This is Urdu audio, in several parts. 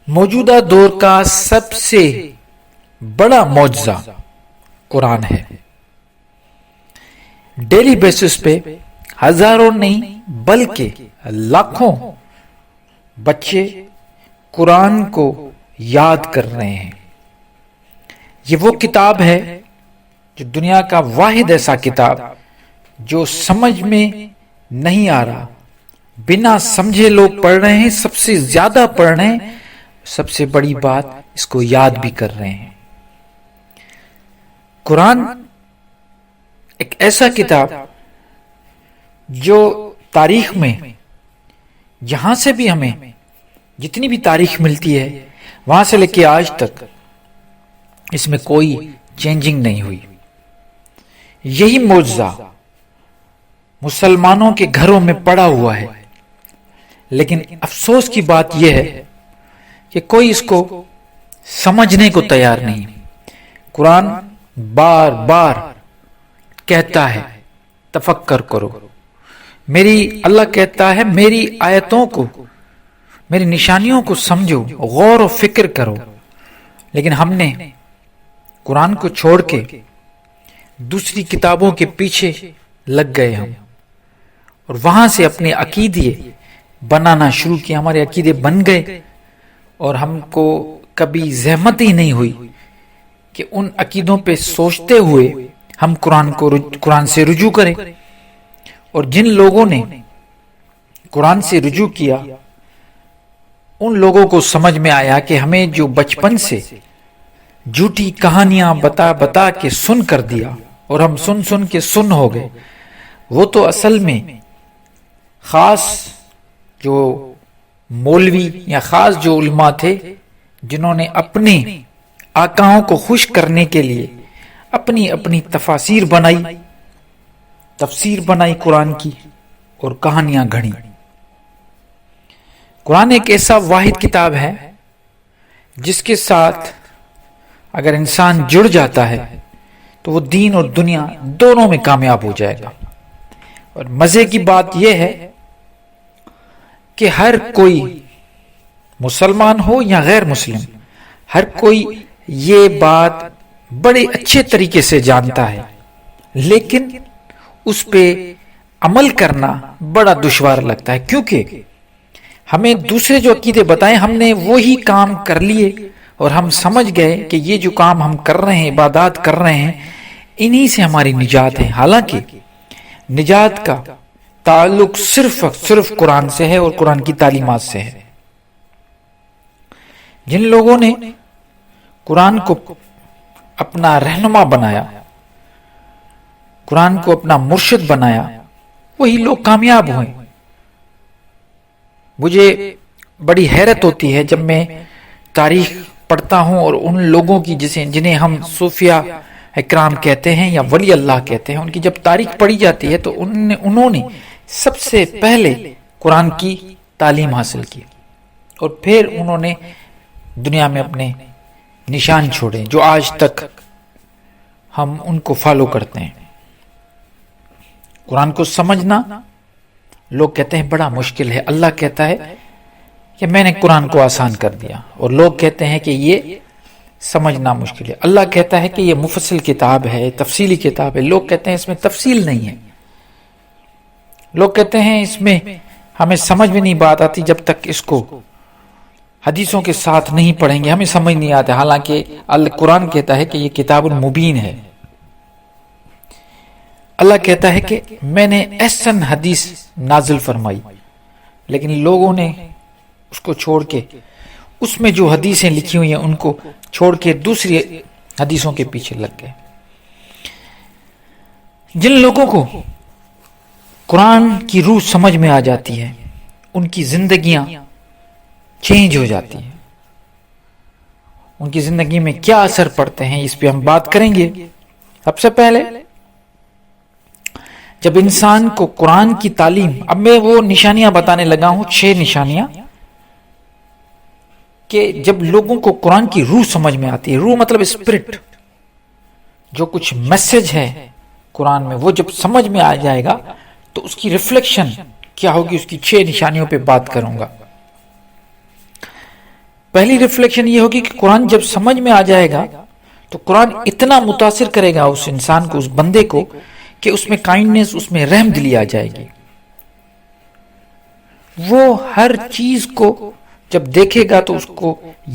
موجودہ دور کا سب سے بڑا معجزہ قرآن ہے۔ ڈیلی بیسس پہ ہزاروں نہیں بلکہ لاکھوں بچے قرآن کو یاد کر رہے ہیں۔ یہ وہ کتاب ہے جو دنیا کا واحد ایسا کتاب جو سمجھ میں نہیں آ رہا، بنا سمجھے لوگ پڑھ رہے ہیں، سب سے زیادہ پڑھ رہے ہیں، سب سے بڑی بات اس کو یاد بھی کر رہے ہیں۔ قرآن ایک ایسا کتاب جو تاریخ میں جہاں سے بھی ہمیں جتنی بھی تاریخ ملتی ہے وہاں سے لے کے آج تک اس میں کوئی چینجنگ نہیں ہوئی۔ یہی معجزہ مسلمانوں کے گھروں میں پڑا ہوا ہے، لیکن افسوس کی بات یہ ہے کہ کوئی اس کو سمجھنے کو تیار نہیں۔ قرآن بار بار کہتا ہے تفکر کرو، اللہ کہتا ہے میری آیتوں کو، میری نشانیوں کو سمجھو، غور و فکر کرو، لیکن ہم نے قرآن کو چھوڑ کے دوسری کتابوں کے پیچھے لگ گئے ہم، اور وہاں سے اپنے عقیدے بنانا شروع کیا۔ ہمارے عقیدے بن گئے اور ہم کو کبھی زحمت ہی نہیں ہوئی کہ ان عقیدوں پہ سوچتے ہوئے ہم قرآن سے رجوع کریں۔ اور جن لوگوں نے قرآن سے رجوع کیا ان لوگوں کو سمجھ میں آیا کہ ہمیں جو بچپن سے جھوٹی کہانیاں بتا بتا کے سن کر دیا اور ہم سن سن کے سن ہو گئے، وہ تو اصل میں خاص جو مولوی یا خاص جو علماء تھے جنہوں نے اپنے آقاؤں کو خوش کرنے کے لیے اپنی اپنی تفاسیر بنائی، تفسیر بنائی قرآن کی اور کہانیاں گھڑی۔ قرآن ایک ایسا واحد کتاب ہے جس کے ساتھ اگر انسان جڑ جاتا ہے تو وہ دین اور دنیا دونوں میں کامیاب ہو جائے گا۔ اور مزے کی بات یہ ہے کہ ہر کوئی مسلمان ہو یا غیر مسلم، ہر کوئی یہ بات بڑے اچھے طریقے سے جانتا ہے، لیکن اس پہ عمل کرنا بڑا دشوار لگتا ہے، کیونکہ ہمیں دوسرے جو عقیدے بتائیں ہم نے وہی کام کر لیے اور ہم سمجھ گئے کہ یہ جو کام ہم کر رہے ہیں، عبادات کر رہے ہیں، انہی سے ہماری نجات ہے۔ حالانکہ نجات کا تعلق صرف قرآن سے ہے اور قرآن کی تعلیمات سے ہے۔ جن لوگوں نے قرآن کو اپنا رہنما بنایا، قرآن کو اپنا مرشد بنایا، وہی لوگ کامیاب ہوئے۔ مجھے بڑی حیرت ہوتی ہے جب میں تاریخ پڑھتا ہوں اور ان لوگوں کی جنہیں ہم صوفیاء اکرام کہتے ہیں یا ولی اللہ کہتے ہیں، ان کی جب تاریخ پڑھی جاتی ہے تو انہوں نے سب سے پہلے قرآن کی تعلیم حاصل کی اور پھر انہوں نے دنیا میں اپنے نشان چھوڑے جو آج تک ہم ان کو فالو کرتے ہیں۔ قرآن کو سمجھنا لوگ کہتے ہیں بڑا مشکل ہے، اللہ کہتا ہے کہ میں نے قرآن کو آسان کر دیا، اور لوگ کہتے ہیں کہ یہ سمجھنا مشکل ہے۔ اللہ کہتا ہے کہ یہ مفصل کتاب ہے، تفصیلی کتاب ہے، لوگ کہتے ہیں اس میں تفصیل نہیں ہے، لوگ کہتے ہیں اس میں ہمیں سمجھ میں نہیں بات آتی جب تک اس کو حدیثوں کے ساتھ نہیں پڑھیں گے، ہمیں سمجھ نہیں آتا۔ حالانکہ قرآن کہتا ہے کہ یہ کتاب مبین ہے۔ اللہ کہتا ہے کہ میں نے احسن حدیث نازل فرمائی، لیکن لوگوں نے اس کو چھوڑ کے، اس میں جو حدیثیں لکھی ہوئی ہیں ان کو چھوڑ کے دوسری حدیثوں کے پیچھے لگ گئے۔ جن لوگوں کو قرآن کی روح سمجھ میں آ جاتی ہے ان کی زندگیاں چینج ہو جاتی ہیں، ان کی زندگی میں کیا اثر پڑتے ہیں اس پہ ہم بات کریں گے۔ سب سے پہلے جب انسان کو قرآن کی تعلیم، اب میں وہ نشانیاں بتانے لگا ہوں، 6 نشانیاں، کہ جب لوگوں کو قرآن کی روح سمجھ میں آتی ہے، روح مطلب اسپرٹ، جو کچھ میسج ہے قرآن میں وہ جب سمجھ میں آ جائے گا تو اس کی ریفلیکشن کیا ہوگی، اس کی 6 نشانیوں پہ بات کروں گا۔ پہلی ریفلیکشن یہ ہوگی کہ قرآن جب سمجھ میں آ جائے گا تو قرآن اتنا متاثر کرے گا اس انسان کو، اس بندے کو، کہ اس میں کائنڈنس، اس میں رحم دلی آ جائے گی. وہ ہر چیز کو جب دیکھے گا تو اس کو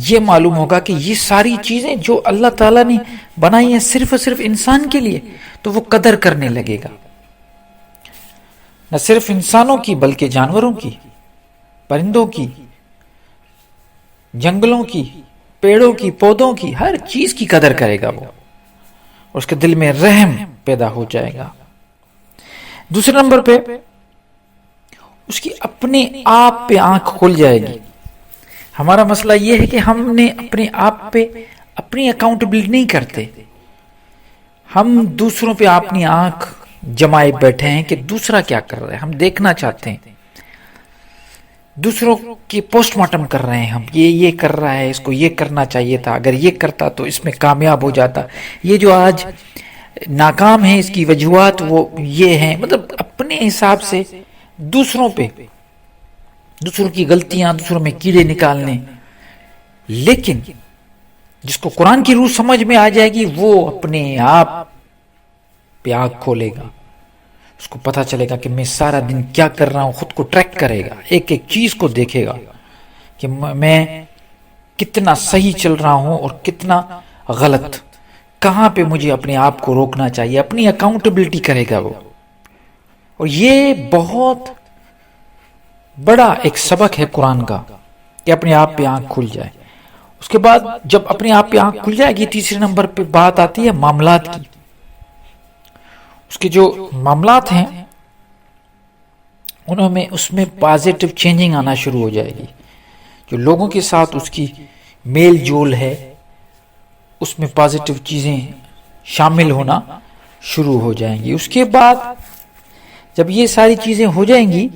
یہ معلوم ہوگا کہ یہ ساری چیزیں جو اللہ تعالیٰ نے بنائی ہیں صرف اور صرف انسان کے لیے، تو وہ قدر کرنے لگے گا، نہ صرف انسانوں کی بلکہ جانوروں کی، پرندوں کی، جنگلوں کی، پیڑوں کی، پودوں کی، ہر چیز کی قدر کرے گا وہ، اور اس کے دل میں رحم پیدا ہو جائے گا. دوسرے نمبر پہ اس کی اپنے آپ پہ آنکھ کھل جائے گی. ہمارا مسئلہ یہ ہے کہ ہم نے اپنے آپ پہ اپنی اکاؤنٹیبلٹی نہیں کرتے. ہم دوسروں پہ اپنی آنکھ جمائے بیٹھے ہیں کہ دوسرا کیا کر رہا ہے، ہم دیکھنا چاہتے ہیں، دوسروں کی پوسٹ مارٹم کر رہے ہیں ہم، یہ کر رہا ہے، اس کو یہ کرنا چاہیے تھا، اگر یہ کرتا تو اس میں کامیاب ہو جاتا، یہ جو آج ناکام ہے اس کی وجوہات وہ یہ ہیں. مطلب اپنے حساب سے دوسروں پہ، دوسروں کی غلطیاں، دوسروں میں کیڑے نکالنے. لیکن جس کو قرآن کی روح سمجھ میں آ جائے گی وہ اپنے آپ پہ آنکھ کھولے گا، اس کو پتا چلے گا کہ میں سارا دن کیا کر رہا ہوں، خود کو ٹریک کرے گا، ایک ایک چیز کو دیکھے گا کہ میں کتنا صحیح چل رہا ہوں اور کتنا غلط، کہاں پہ مجھے اپنے آپ کو روکنا چاہیے، اپنی اکاؤنٹیبلٹی کرے گا وہ. اور یہ بہت بڑا ایک سبق ہے قرآن کا کہ اپنے آپ پہ آنکھ کھل جائے. اس کے بعد جب اپنے آپ پہ آنکھ کھل جائے گی، تیسرے نمبر پہ بات آتی ہے معاملات کی. اس کے جو معاملات ہیں اس میں پازیٹیو چینجنگ آنا شروع ہو جائے گی. جو لوگوں کے ساتھ اس کی میل جول ہے اس میں پازیٹیو چیزیں شامل ہونا شروع ہو جائیں گی. اس کے بعد جب یہ ساری چیزیں ہو جائیں گی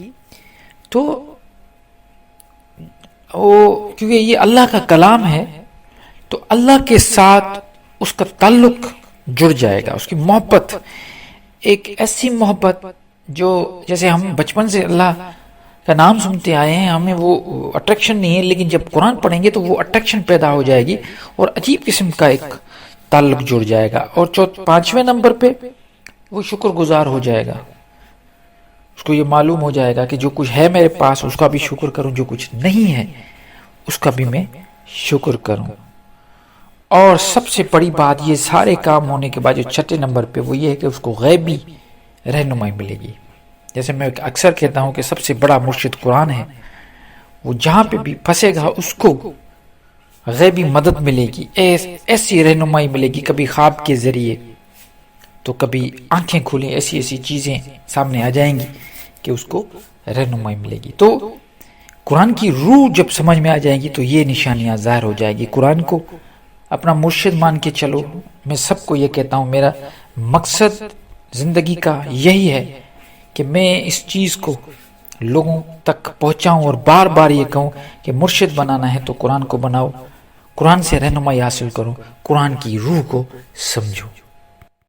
تو کیونکہ یہ اللہ کا کلام ہے تو اللہ کے ساتھ اس کا تعلق جڑ جائے گا، اس کی محبت، ایک ایسی محبت جو جیسے ہم بچپن سے اللہ کا نام سنتے آئے ہیں، ہمیں وہ اٹریکشن نہیں ہے، لیکن جب قرآن پڑھیں گے تو وہ اٹریکشن پیدا ہو جائے گی اور عجیب قسم کا ایک تعلق جڑ جائے گا. اور پانچویں نمبر پہ وہ شکر گزار ہو جائے گا. اس کو یہ معلوم ہو جائے گا کہ جو کچھ ہے میرے پاس اس کا بھی شکر کروں، جو کچھ نہیں ہے اس کا بھی میں شکر کروں. اور سب سے بڑی بات یہ سارے کام ہونے کے بعد جو چھٹے نمبر پہ وہ یہ ہے کہ اس کو غیبی رہنمائی ملے گی. جیسے میں اکثر کہتا ہوں کہ سب سے بڑا مرشد قرآن ہے. وہ جہاں پہ بھی پھنسے گا اس کو غیبی مدد ملے گی، ایسی رہنمائی ملے گی، کبھی خواب کے ذریعے تو کبھی آنکھیں کھولیں، ایسی ایسی چیزیں سامنے آ جائیں گی کہ اس کو رہنمائی ملے گی. تو قرآن کی روح جب سمجھ میں آ جائیں گی تو یہ نشانیاں ظاہر ہو جائے گی. قرآن کو اپنا مرشد مان کے چلو. میں سب کو یہ کہتا ہوں، میرا مقصد زندگی کا یہی ہے کہ میں اس چیز کو لوگوں تک پہنچاؤں اور بار بار یہ کہوں کہ مرشد بنانا ہے تو قرآن کو بناؤ، قرآن سے رہنمائی حاصل کرو، قرآن کی روح کو سمجھو.